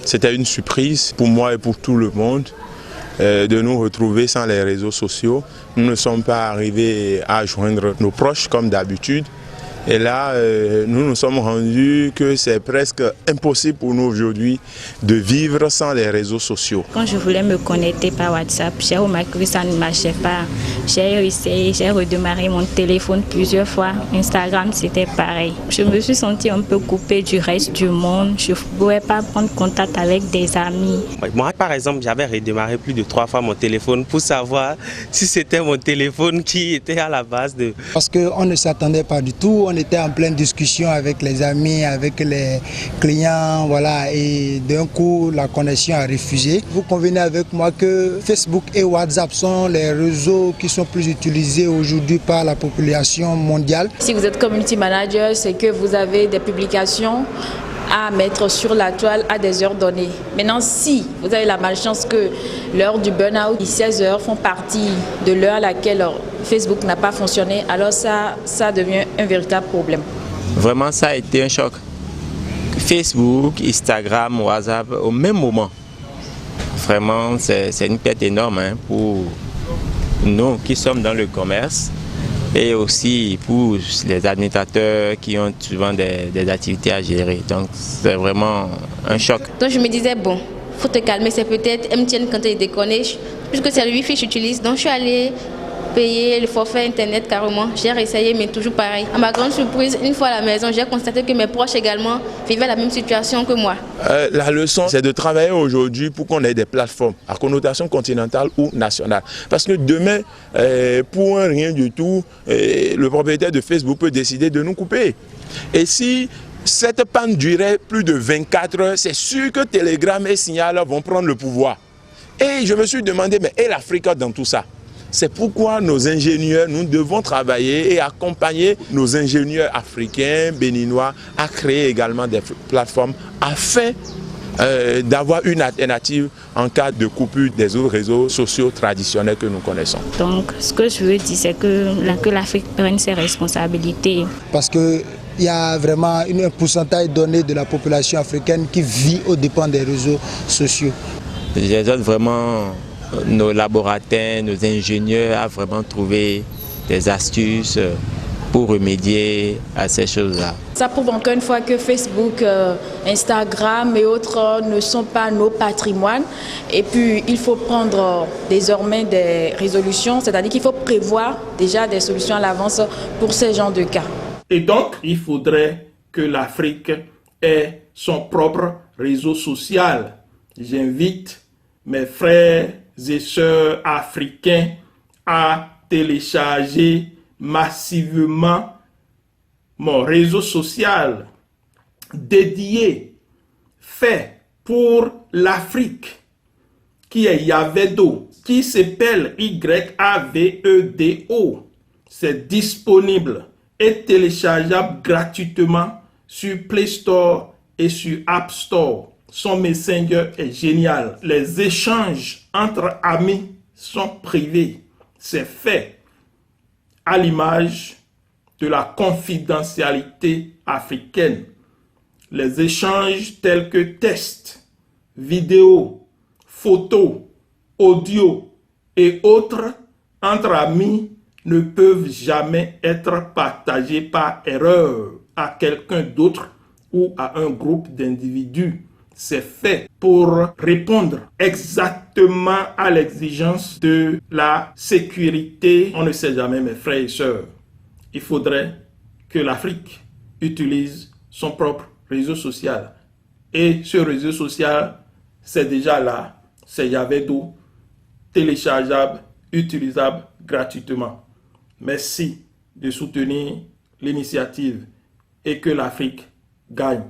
C'était une surprise pour moi et pour tout le monde de nous retrouver sans les réseaux sociaux. Nous ne sommes pas arrivés à joindre nos proches comme d'habitude. Et là, nous nous sommes rendus que c'est presque impossible pour nous aujourd'hui de vivre sans les réseaux sociaux. Quand je voulais me connecter par WhatsApp, j'ai remarqué que ça ne marchait pas. J'ai essayé, j'ai redémarré mon téléphone plusieurs fois. Instagram, c'était pareil. Je me suis sentie un peu coupée du reste du monde. Je ne pouvais pas prendre contact avec des amis. Moi, par exemple, j'avais redémarré plus de 3 fois mon téléphone pour savoir si c'était mon téléphone qui était à la base de... Parce qu'on ne s'attendait pas du tout. On était en pleine discussion avec les amis, avec les clients, voilà, et d'un coup la connexion a refusé. Vous convenez avec moi que Facebook et WhatsApp sont les réseaux qui sont plus utilisés aujourd'hui par la population mondiale. Si vous êtes community manager, c'est que vous avez des publications à mettre sur la toile à des heures données. Maintenant, si vous avez la malchance que l'heure du burn-out, 16 heures font partie de l'heure à laquelle Facebook n'a pas fonctionné, alors ça devient un véritable problème. Vraiment, ça a été un choc. Facebook, Instagram, WhatsApp, au même moment. Vraiment, c'est une perte énorme pour nous qui sommes dans le commerce. Et aussi pour les administrateurs qui ont souvent des activités à gérer. Donc c'est vraiment un choc. Donc je me disais, bon, faut te calmer, c'est peut-être MTN quand il déconne, puisque c'est le Wi-Fi que j'utilise. Donc je suis allée payer le forfait internet carrément. J'ai réessayé mais toujours pareil. À ma grande surprise, une fois à la maison, j'ai constaté que mes proches également vivaient la même situation que moi. La leçon, c'est de travailler aujourd'hui pour qu'on ait des plateformes à connotation continentale ou nationale. Parce que demain, pour un rien du tout, le propriétaire de Facebook peut décider de nous couper. Et si cette panne durait plus de 24 heures, c'est sûr que Telegram et Signal vont prendre le pouvoir. Et je me suis demandé, mais et l'Afrique dans tout ça? C'est pourquoi nos ingénieurs, nous devons travailler et accompagner nos ingénieurs africains, béninois, à créer également des plateformes afin d'avoir une alternative en cas de coupure des autres réseaux sociaux traditionnels que nous connaissons. Donc, ce que je veux dire, c'est que l'Afrique prenne ses responsabilités. Parce qu'il y a vraiment un pourcentage donné de la population africaine qui vit aux dépens des réseaux sociaux. J'aide vraiment nos laboratoires, nos ingénieurs à vraiment trouver des astuces pour remédier à ces choses-là. Ça prouve encore une fois que Facebook, Instagram et autres ne sont pas nos patrimoines. Et puis, il faut prendre désormais des résolutions, c'est-à-dire qu'il faut prévoir déjà des solutions à l'avance pour ces genres de cas. Et donc, il faudrait que l'Afrique ait son propre réseau social. J'invite mes frères et sœurs africains à télécharger massivement mon réseau social dédié, fait pour l'Afrique, qui est Yavedo, qui s'appelle YAVEDO. C'est disponible et téléchargeable gratuitement sur Play Store et sur App Store. Son Messenger est génial. Les échanges entre amis sont privés. C'est fait à l'image de la confidentialité africaine. Les échanges tels que textes, vidéos, photos, audio et autres entre amis ne peuvent jamais être partagés par erreur à quelqu'un d'autre ou à un groupe d'individus. C'est fait pour répondre exactement à l'exigence de la sécurité. On ne sait jamais, mes frères et sœurs. Il faudrait que l'Afrique utilise son propre réseau social. Et ce réseau social, c'est déjà là. C'est Yavedo, téléchargeable, utilisable gratuitement. Merci de soutenir l'initiative et que l'Afrique gagne.